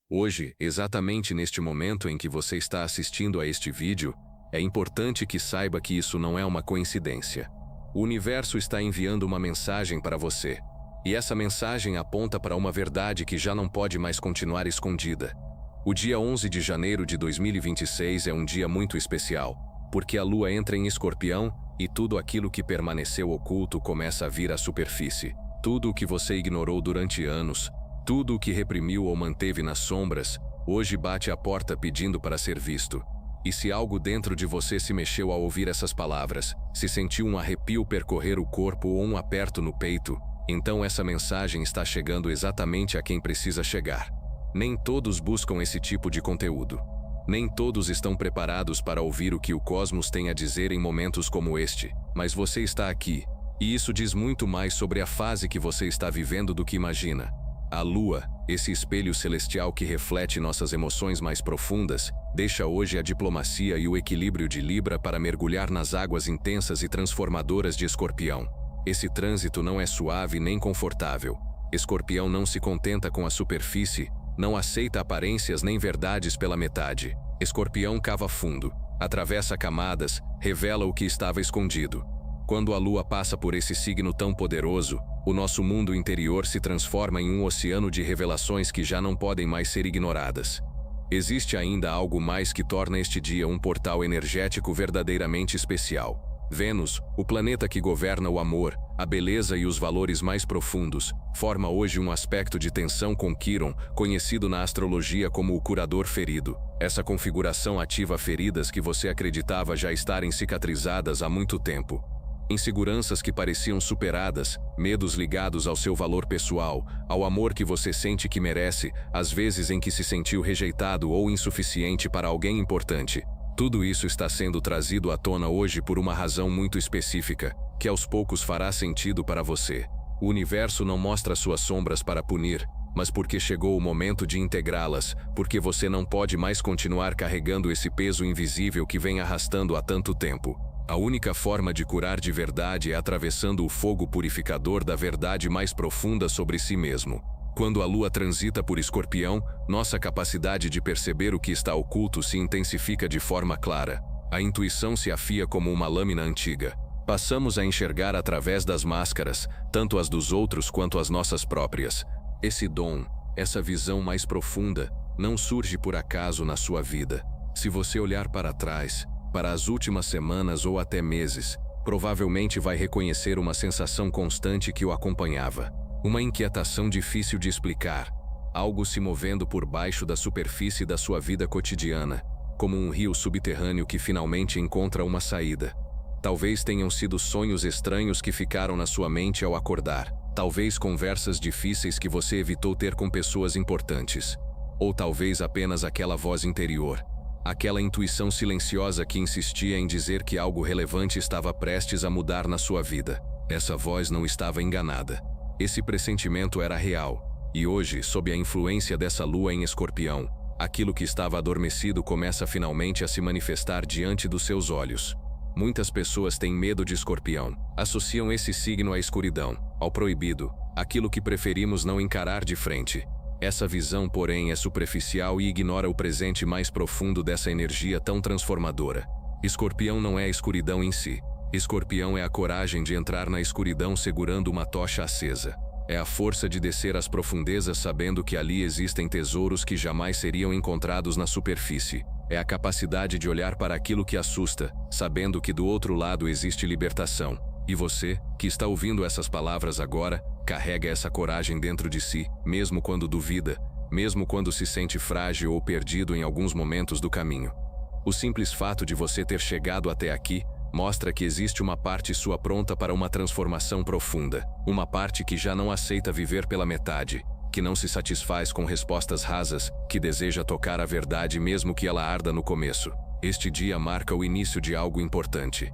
Hoje, exatamente neste momento em que você está assistindo a este vídeo, é importante que saiba que isso não é uma coincidência. O universo está enviando uma mensagem para você. E essa mensagem aponta para uma verdade que já não pode mais continuar escondida. O dia 11 de janeiro de 2026 é um dia muito especial, porque a Lua entra em Escorpião e tudo aquilo que permaneceu oculto começa a vir à superfície. Tudo o que você ignorou durante anos, tudo o que reprimiu ou manteve nas sombras, hoje bate à porta pedindo para ser visto. E se algo dentro de você se mexeu ao ouvir essas palavras, se sentiu um arrepio percorrer o corpo ou um aperto no peito, então essa mensagem está chegando exatamente a quem precisa chegar. Nem todos buscam esse tipo de conteúdo. Nem todos estão preparados para ouvir o que o cosmos tem a dizer em momentos como este, mas você está aqui, e isso diz muito mais sobre a fase que você está vivendo do que imagina. A Lua, esse espelho celestial que reflete nossas emoções mais profundas, deixa hoje a diplomacia e o equilíbrio de Libra para mergulhar nas águas intensas e transformadoras de Escorpião. Esse trânsito não é suave nem confortável. Escorpião não se contenta com a superfície, não aceita aparências nem verdades pela metade. Escorpião cava fundo, atravessa camadas, revela o que estava escondido. Quando a Lua passa por esse signo tão poderoso, o nosso mundo interior se transforma em um oceano de revelações que já não podem mais ser ignoradas. Existe ainda algo mais que torna este dia um portal energético verdadeiramente especial. Vênus, o planeta que governa o amor, a beleza e os valores mais profundos, forma hoje um aspecto de tensão com Quiron, conhecido na astrologia como o curador ferido. Essa configuração ativa feridas que você acreditava já estarem cicatrizadas há muito tempo. Inseguranças que pareciam superadas, medos ligados ao seu valor pessoal, ao amor que você sente que merece, às vezes em que se sentiu rejeitado ou insuficiente para alguém importante. Tudo isso está sendo trazido à tona hoje por uma razão muito específica, que aos poucos fará sentido para você. O universo não mostra suas sombras para punir, mas porque chegou o momento de integrá-las, porque você não pode mais continuar carregando esse peso invisível que vem arrastando há tanto tempo. A única forma de curar de verdade é atravessando o fogo purificador da verdade mais profunda sobre si mesmo. Quando a Lua transita por Escorpião, nossa capacidade de perceber o que está oculto se intensifica de forma clara. A intuição se afia como uma lâmina antiga. Passamos a enxergar através das máscaras, tanto as dos outros quanto as nossas próprias. Esse dom, essa visão mais profunda, não surge por acaso na sua vida. Se você olhar para trás, para as últimas semanas ou até meses, provavelmente vai reconhecer uma sensação constante que o acompanhava. Uma inquietação difícil de explicar, algo se movendo por baixo da superfície da sua vida cotidiana, como um rio subterrâneo que finalmente encontra uma saída. Talvez tenham sido sonhos estranhos que ficaram na sua mente ao acordar, talvez conversas difíceis que você evitou ter com pessoas importantes, ou talvez apenas aquela voz interior, aquela intuição silenciosa que insistia em dizer que algo relevante estava prestes a mudar na sua vida. Essa voz não estava enganada. Esse pressentimento era real, e hoje, sob a influência dessa Lua em Escorpião, aquilo que estava adormecido começa finalmente a se manifestar diante dos seus olhos. Muitas pessoas têm medo de Escorpião, associam esse signo à escuridão, ao proibido, aquilo que preferimos não encarar de frente. Essa visão, porém, é superficial e ignora o presente mais profundo dessa energia tão transformadora. Escorpião não é a escuridão em si. Escorpião é a coragem de entrar na escuridão segurando uma tocha acesa. É a força de descer às profundezas sabendo que ali existem tesouros que jamais seriam encontrados na superfície. É a capacidade de olhar para aquilo que assusta, sabendo que do outro lado existe libertação. E você, que está ouvindo essas palavras agora, carrega essa coragem dentro de si, mesmo quando duvida, mesmo quando se sente frágil ou perdido em alguns momentos do caminho. O simples fato de você ter chegado até aqui mostra que existe uma parte sua pronta para uma transformação profunda, uma parte que já não aceita viver pela metade, que não se satisfaz com respostas rasas, que deseja tocar a verdade mesmo que ela arda no começo. Este dia marca o início de algo importante.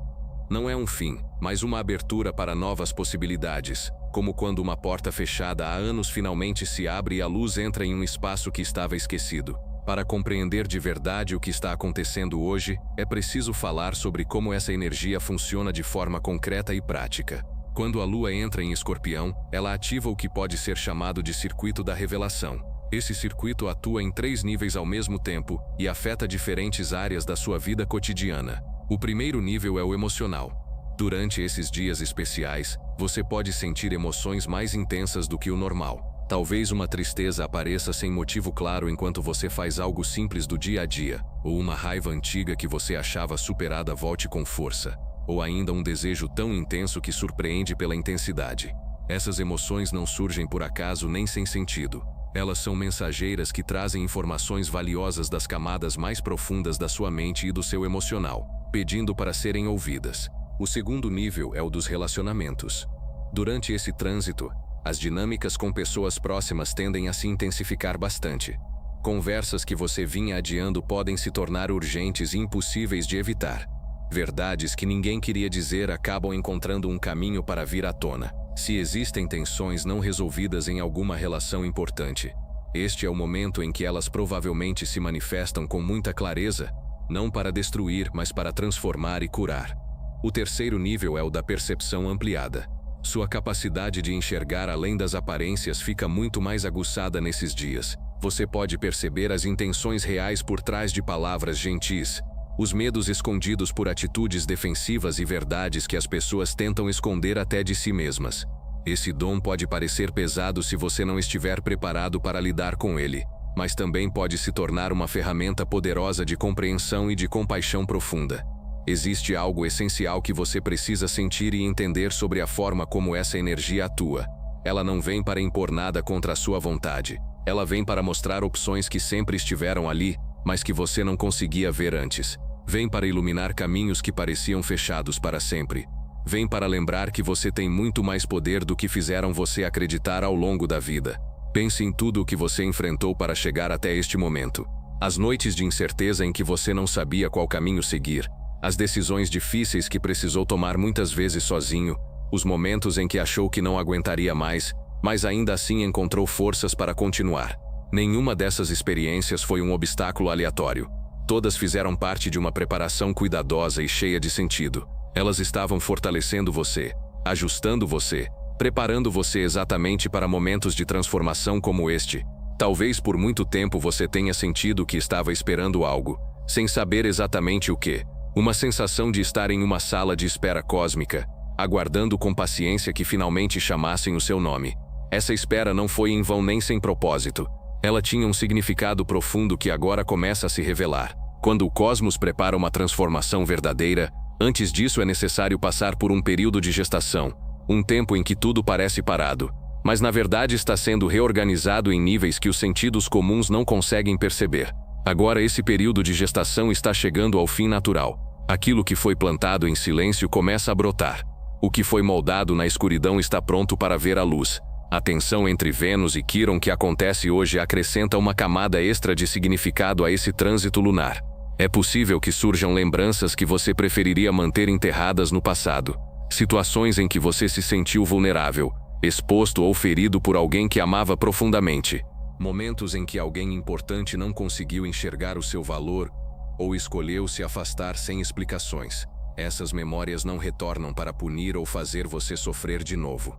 Não é um fim, mas uma abertura para novas possibilidades, como quando uma porta fechada há anos finalmente se abre e a luz entra em um espaço que estava esquecido. Para compreender de verdade o que está acontecendo hoje, é preciso falar sobre como essa energia funciona de forma concreta e prática. Quando a Lua entra em Escorpião, ela ativa o que pode ser chamado de circuito da revelação. Esse circuito atua em 3 níveis ao mesmo tempo e afeta diferentes áreas da sua vida cotidiana. O primeiro nível é o emocional. Durante esses dias especiais, você pode sentir emoções mais intensas do que o normal. Talvez uma tristeza apareça sem motivo claro enquanto você faz algo simples do dia a dia, ou uma raiva antiga que você achava superada volte com força, ou ainda um desejo tão intenso que surpreende pela intensidade. Essas emoções não surgem por acaso nem sem sentido. Elas são mensageiras que trazem informações valiosas das camadas mais profundas da sua mente e do seu emocional, pedindo para serem ouvidas. O segundo nível é o dos relacionamentos. Durante esse trânsito, as dinâmicas com pessoas próximas tendem a se intensificar bastante. Conversas que você vinha adiando podem se tornar urgentes e impossíveis de evitar. Verdades que ninguém queria dizer acabam encontrando um caminho para vir à tona. Se existem tensões não resolvidas em alguma relação importante, este é o momento em que elas provavelmente se manifestam com muita clareza, não para destruir, mas para transformar e curar. O terceiro nível é o da percepção ampliada. Sua capacidade de enxergar além das aparências fica muito mais aguçada nesses dias. Você pode perceber as intenções reais por trás de palavras gentis, os medos escondidos por atitudes defensivas e verdades que as pessoas tentam esconder até de si mesmas. Esse dom pode parecer pesado se você não estiver preparado para lidar com ele, mas também pode se tornar uma ferramenta poderosa de compreensão e de compaixão profunda. Existe algo essencial que você precisa sentir e entender sobre a forma como essa energia atua. Ela não vem para impor nada contra a sua vontade. Ela vem para mostrar opções que sempre estiveram ali, mas que você não conseguia ver antes. Vem para iluminar caminhos que pareciam fechados para sempre. Vem para lembrar que você tem muito mais poder do que fizeram você acreditar ao longo da vida. Pense em tudo o que você enfrentou para chegar até este momento. As noites de incerteza em que você não sabia qual caminho seguir, as decisões difíceis que precisou tomar muitas vezes sozinho, os momentos em que achou que não aguentaria mais, mas ainda assim encontrou forças para continuar. Nenhuma dessas experiências foi um obstáculo aleatório. Todas fizeram parte de uma preparação cuidadosa e cheia de sentido. Elas estavam fortalecendo você, ajustando você, preparando você exatamente para momentos de transformação como este. Talvez por muito tempo você tenha sentido que estava esperando algo, sem saber exatamente o que. Uma sensação de estar em uma sala de espera cósmica, aguardando com paciência que finalmente chamassem o seu nome. Essa espera não foi em vão nem sem propósito. Ela tinha um significado profundo que agora começa a se revelar. Quando o cosmos prepara uma transformação verdadeira, antes disso é necessário passar por um período de gestação, um tempo em que tudo parece parado, mas na verdade está sendo reorganizado em níveis que os sentidos comuns não conseguem perceber. Agora esse período de gestação está chegando ao fim natural. Aquilo que foi plantado em silêncio começa a brotar. O que foi moldado na escuridão está pronto para ver a luz. A tensão entre Vênus e Quirón que acontece hoje acrescenta uma camada extra de significado a esse trânsito lunar. É possível que surjam lembranças que você preferiria manter enterradas no passado. Situações em que você se sentiu vulnerável, exposto ou ferido por alguém que amava profundamente. Momentos em que alguém importante não conseguiu enxergar o seu valor ou escolheu se afastar sem explicações. Essas memórias não retornam para punir ou fazer você sofrer de novo.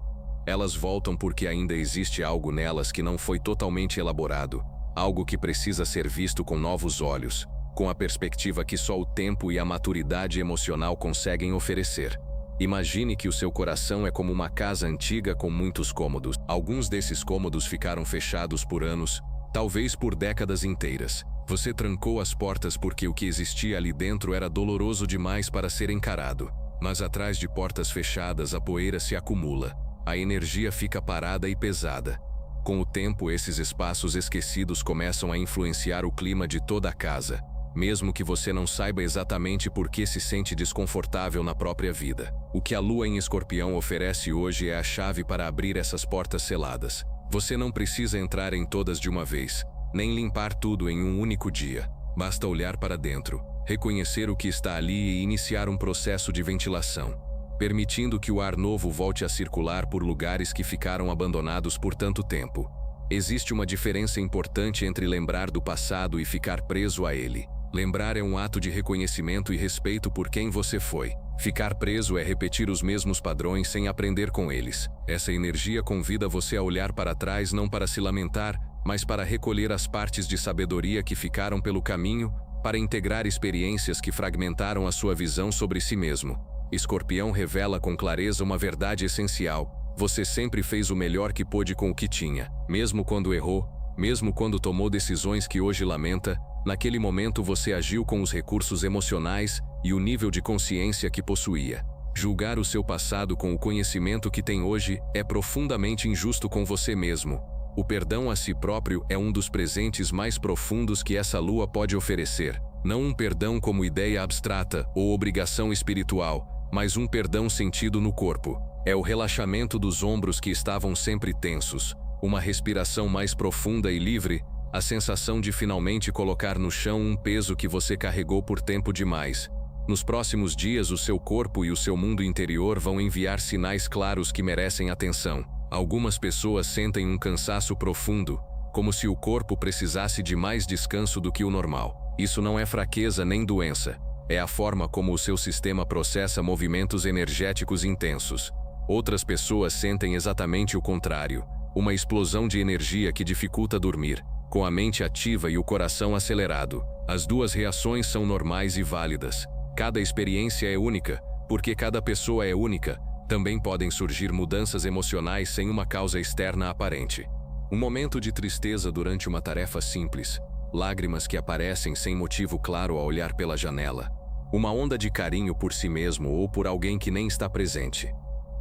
Elas voltam porque ainda existe algo nelas que não foi totalmente elaborado, algo que precisa ser visto com novos olhos, com a perspectiva que só o tempo e a maturidade emocional conseguem oferecer. Imagine que o seu coração é como uma casa antiga com muitos cômodos. Alguns desses cômodos ficaram fechados por anos, talvez por décadas inteiras. Você trancou as portas porque o que existia ali dentro era doloroso demais para ser encarado. Mas atrás de portas fechadas a poeira se acumula. A energia fica parada e pesada. Com o tempo, esses espaços esquecidos começam a influenciar o clima de toda a casa, mesmo que você não saiba exatamente por que se sente desconfortável na própria vida. O que a Lua em Escorpião oferece hoje é a chave para abrir essas portas seladas. Você não precisa entrar em todas de uma vez, nem limpar tudo em um único dia. Basta olhar para dentro, reconhecer o que está ali e iniciar um processo de ventilação, permitindo que o ar novo volte a circular por lugares que ficaram abandonados por tanto tempo. Existe uma diferença importante entre lembrar do passado e ficar preso a ele. Lembrar é um ato de reconhecimento e respeito por quem você foi. Ficar preso é repetir os mesmos padrões sem aprender com eles. Essa energia convida você a olhar para trás não para se lamentar, mas para recolher as partes de sabedoria que ficaram pelo caminho, para integrar experiências que fragmentaram a sua visão sobre si mesmo. Escorpião revela com clareza uma verdade essencial: você sempre fez o melhor que pôde com o que tinha. Mesmo quando errou, mesmo quando tomou decisões que hoje lamenta, naquele momento você agiu com os recursos emocionais e o nível de consciência que possuía. Julgar o seu passado com o conhecimento que tem hoje é profundamente injusto com você mesmo. O perdão a si próprio é um dos presentes mais profundos que essa lua pode oferecer. Não um perdão como ideia abstrata ou obrigação espiritual, mas um perdão sentido no corpo. É o relaxamento dos ombros que estavam sempre tensos, uma respiração mais profunda e livre, a sensação de finalmente colocar no chão um peso que você carregou por tempo demais. Nos próximos dias, o seu corpo e o seu mundo interior vão enviar sinais claros que merecem atenção. Algumas pessoas sentem um cansaço profundo, como se o corpo precisasse de mais descanso do que o normal. Isso não é fraqueza nem doença. É a forma como o seu sistema processa movimentos energéticos intensos. Outras pessoas sentem exatamente o contrário, uma explosão de energia que dificulta dormir, com a mente ativa e o coração acelerado. As duas reações são normais e válidas. Cada experiência é única, porque cada pessoa é única. Também podem surgir mudanças emocionais sem uma causa externa aparente. Um momento de tristeza durante uma tarefa simples, lágrimas que aparecem sem motivo claro ao olhar pela janela, uma onda de carinho por si mesmo ou por alguém que nem está presente.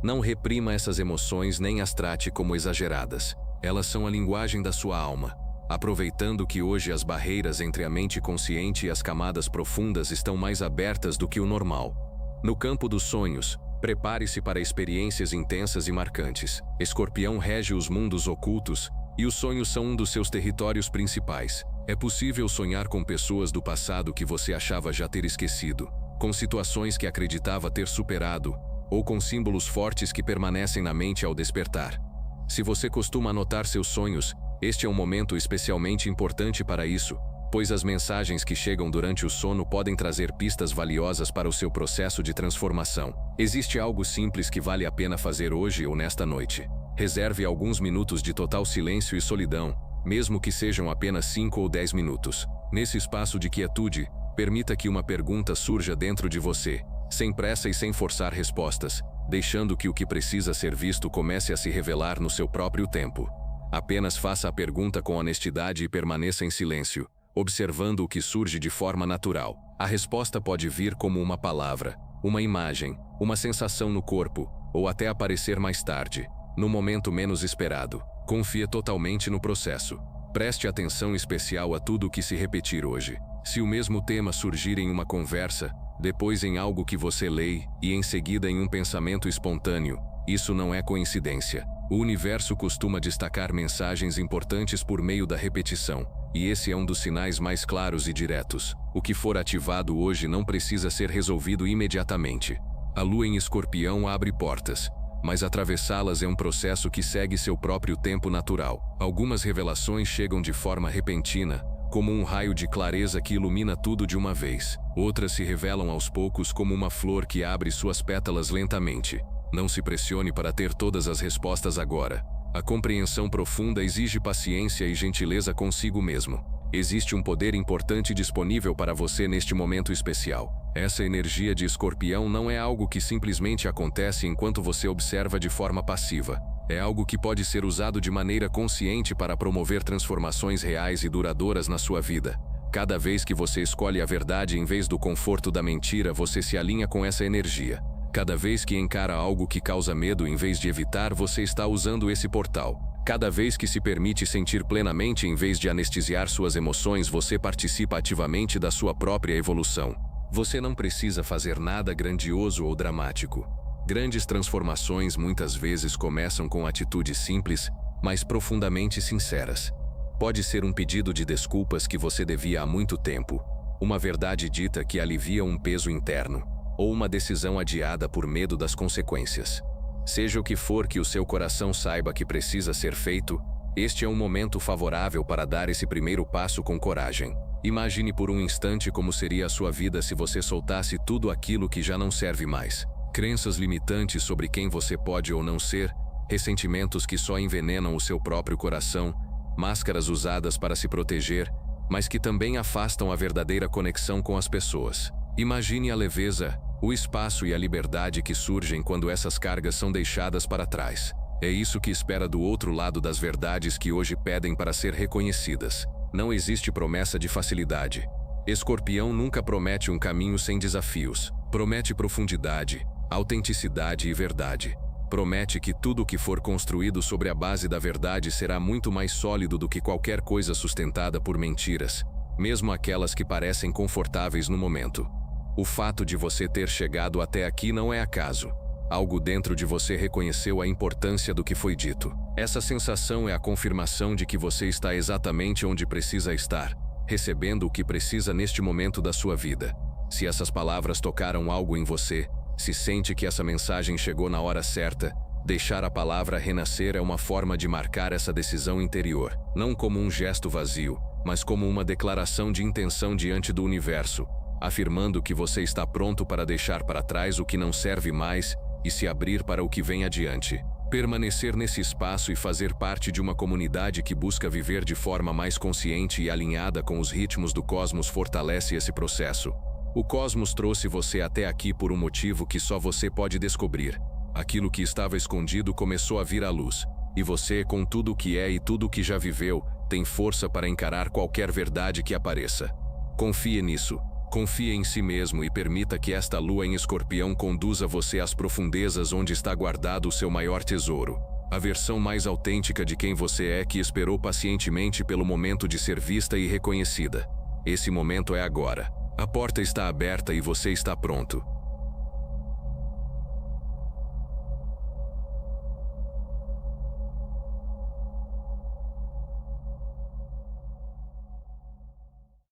Não reprima essas emoções nem as trate como exageradas. Elas são a linguagem da sua alma, aproveitando que hoje as barreiras entre a mente consciente e as camadas profundas estão mais abertas do que o normal. No campo dos sonhos, prepare-se para experiências intensas e marcantes. Escorpião rege os mundos ocultos, e os sonhos são um dos seus territórios principais. É possível sonhar com pessoas do passado que você achava já ter esquecido, com situações que acreditava ter superado, ou com símbolos fortes que permanecem na mente ao despertar. Se você costuma anotar seus sonhos, este é um momento especialmente importante para isso, pois as mensagens que chegam durante o sono podem trazer pistas valiosas para o seu processo de transformação. Existe algo simples que vale a pena fazer hoje ou nesta noite. Reserve alguns minutos de total silêncio e solidão, mesmo que sejam apenas 5 ou 10 minutos. Nesse espaço de quietude, permita que uma pergunta surja dentro de você, sem pressa e sem forçar respostas, deixando que o que precisa ser visto comece a se revelar no seu próprio tempo. Apenas faça a pergunta com honestidade e permaneça em silêncio, observando o que surge de forma natural. A resposta pode vir como uma palavra, uma imagem, uma sensação no corpo, ou até aparecer mais tarde, no momento menos esperado. Confie totalmente no processo. Preste atenção especial a tudo o que se repetir hoje. Se o mesmo tema surgir em uma conversa, depois em algo que você lê e em seguida em um pensamento espontâneo, isso não é coincidência. O universo costuma destacar mensagens importantes por meio da repetição, e esse é um dos sinais mais claros e diretos. O que for ativado hoje não precisa ser resolvido imediatamente. A lua em Escorpião abre portas, mas atravessá-las é um processo que segue seu próprio tempo natural. Algumas revelações chegam de forma repentina, como um raio de clareza que ilumina tudo de uma vez. Outras se revelam aos poucos como uma flor que abre suas pétalas lentamente. Não se pressione para ter todas as respostas agora. A compreensão profunda exige paciência e gentileza consigo mesmo. Existe um poder importante disponível para você neste momento especial. Essa energia de Escorpião não é algo que simplesmente acontece enquanto você observa de forma passiva. É algo que pode ser usado de maneira consciente para promover transformações reais e duradouras na sua vida. Cada vez que você escolhe a verdade em vez do conforto da mentira, você se alinha com essa energia. Cada vez que encara algo que causa medo em vez de evitar, você está usando esse portal. Cada vez que se permite sentir plenamente em vez de anestesiar suas emoções, você participa ativamente da sua própria evolução. Você não precisa fazer nada grandioso ou dramático. Grandes transformações muitas vezes começam com atitudes simples, mas profundamente sinceras. Pode ser um pedido de desculpas que você devia há muito tempo, uma verdade dita que alivia um peso interno, ou uma decisão adiada por medo das consequências. Seja o que for que o seu coração saiba que precisa ser feito, este é um momento favorável para dar esse primeiro passo com coragem. Imagine por um instante como seria a sua vida se você soltasse tudo aquilo que já não serve mais. Crenças limitantes sobre quem você pode ou não ser, ressentimentos que só envenenam o seu próprio coração, máscaras usadas para se proteger, mas que também afastam a verdadeira conexão com as pessoas. Imagine a leveza, o espaço e a liberdade que surgem quando essas cargas são deixadas para trás. É isso que espera do outro lado das verdades que hoje pedem para ser reconhecidas. Não existe promessa de facilidade. Escorpião nunca promete um caminho sem desafios. Promete profundidade, autenticidade e verdade. Promete que tudo o que for construído sobre a base da verdade será muito mais sólido do que qualquer coisa sustentada por mentiras, mesmo aquelas que parecem confortáveis no momento. O fato de você ter chegado até aqui não é acaso. Algo dentro de você reconheceu a importância do que foi dito. Essa sensação é a confirmação de que você está exatamente onde precisa estar, recebendo o que precisa neste momento da sua vida. Se essas palavras tocaram algo em você, se sente que essa mensagem chegou na hora certa, deixar a palavra renascer é uma forma de marcar essa decisão interior, não como um gesto vazio, mas como uma declaração de intenção diante do universo, afirmando que você está pronto para deixar para trás o que não serve mais e se abrir para o que vem adiante. Permanecer nesse espaço e fazer parte de uma comunidade que busca viver de forma mais consciente e alinhada com os ritmos do cosmos fortalece esse processo. O cosmos trouxe você até aqui por um motivo que só você pode descobrir. Aquilo que estava escondido começou a vir à luz, e você, com tudo o que é e tudo o que já viveu, tem força para encarar qualquer verdade que apareça. Confie nisso. Confie em si mesmo e permita que esta lua em Escorpião conduza você às profundezas onde está guardado o seu maior tesouro. A versão mais autêntica de quem você é que esperou pacientemente pelo momento de ser vista e reconhecida. Esse momento é agora. A porta está aberta e você está pronto.